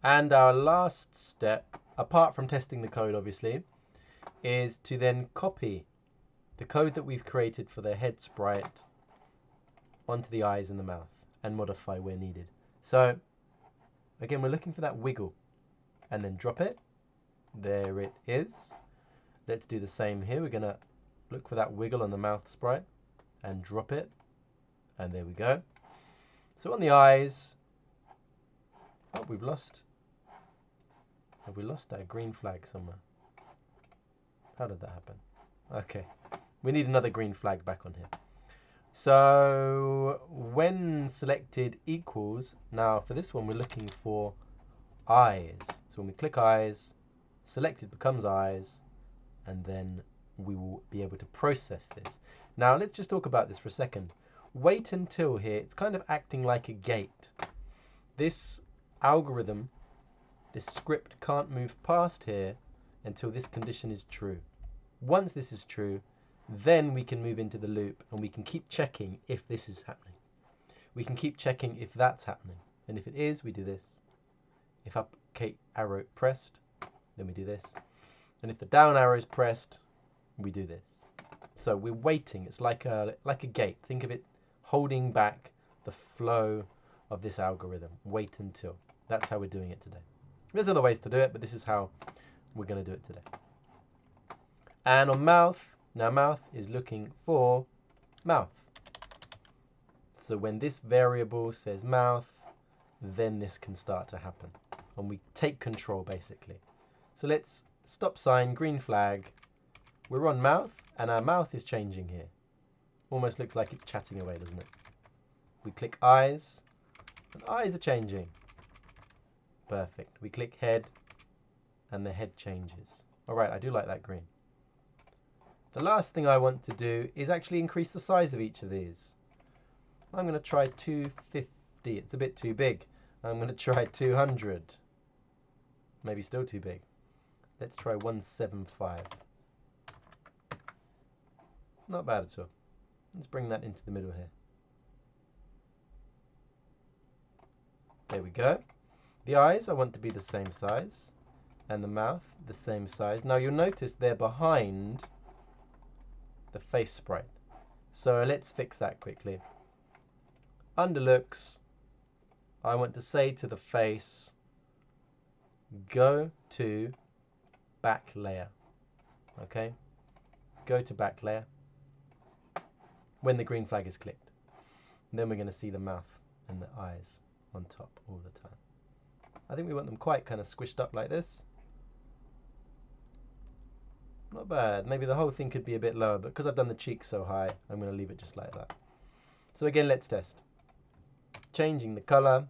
And our last step, apart from testing the code obviously, is to then copy the code that we've created for the head sprite onto the eyes and the mouth and modify where needed. So again, we're looking for that wiggle and then drop it. There it is. Let's do the same here. We're going to look for that wiggle on the mouth sprite and drop it. And there we go. So on the eyes, oh, we've lost. Have we lost our green flag somewhere? How did that happen? Okay, we need another green flag back on here. So when selected equals, now for this one we're looking for eyes. So when we click eyes, selected becomes eyes, and then we will be able to process this. Now let's just talk about this for a second. Wait until here, it's kind of acting like a gate. This algorithm, this script can't move past here until this condition is true. Once this is true, then we can move into the loop and we can keep checking if this is happening. We can keep checking if that's happening. And if it is, we do this. If up arrow pressed, then we do this. And if the down arrow is pressed, we do this. So we're waiting. It's like a gate. Think of it holding back the flow of this algorithm. Wait until. That's how we're doing it today. There's other ways to do it, but this is how we're going to do it today. And on mouth, now mouth is looking for mouth. So when this variable says mouth, then this can start to happen. And we take control basically. So let's stop sign, green flag. We're on mouth and our mouth is changing here. Almost looks like it's chatting away, doesn't it? We click eyes and eyes are changing. Perfect. We click head and the head changes. All right, I do like that green. The last thing I want to do is actually increase the size of each of these. I'm going to try 250. It's a bit too big. I'm going to try 200. Maybe still too big. Let's try 175. Not bad at all. Let's bring that into the middle here. There we go. The eyes I want to be the same size. And the mouth the same size. Now you'll notice they're behind the face sprite. So let's fix that quickly. Under looks, I want to say to the face, go to back layer. Okay? Go to back layer when the green flag is clicked. And then we're going to see the mouth and the eyes on top all the time. I think we want them quite kind of squished up like this. Not bad. Maybe the whole thing could be a bit lower, but because I've done the cheeks so high, I'm going to leave it just like that. So again, let's test. Changing the color,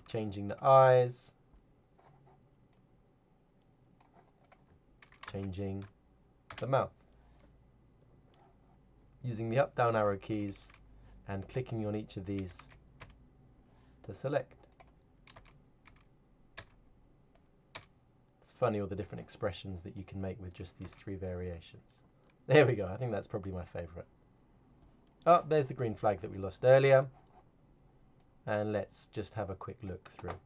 changing the eyes, changing the mouth. Using the up down arrow keys and clicking on each of these to select. It's funny all the different expressions that you can make with just these three variations. There we go. I think that's probably my favorite. Oh, there's the green flag that we lost earlier. And let's just have a quick look through.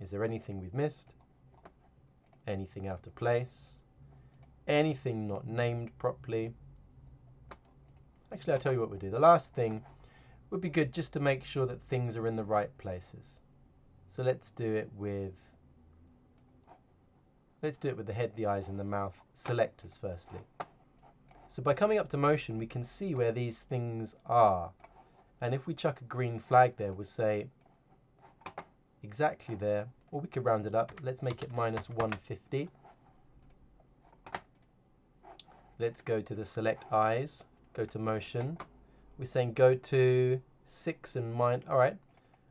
Is there anything we've missed? Anything out of place? Anything not named properly? Actually, I'll tell you what we'll do. The last thing would be good just to make sure that things are in the right places. So let's do it with the head, the eyes, and the mouth selectors firstly. So by coming up to motion, we can see where these things are. And if we chuck a green flag there, we'll say exactly there, or we could round it up. Let's make it -150. Let's go to the select eyes, go to motion. We're saying go to 6 and mine. All right,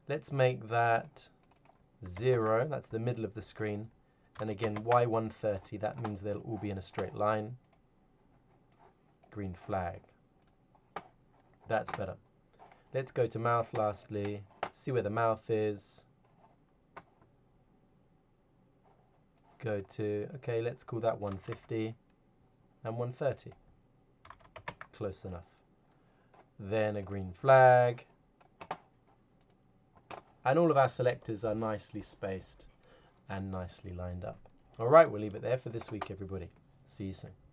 let's make that 0. That's the middle of the screen. And again, Y130, that means they'll all be in a straight line. Green flag. That's better. Let's go to mouth lastly, see where the mouth is. Go to, okay, let's call that 150 and 130. Close enough. Then a green flag. And all of our selectors are nicely spaced and nicely lined up. All right, we'll leave it there for this week, everybody. See you soon.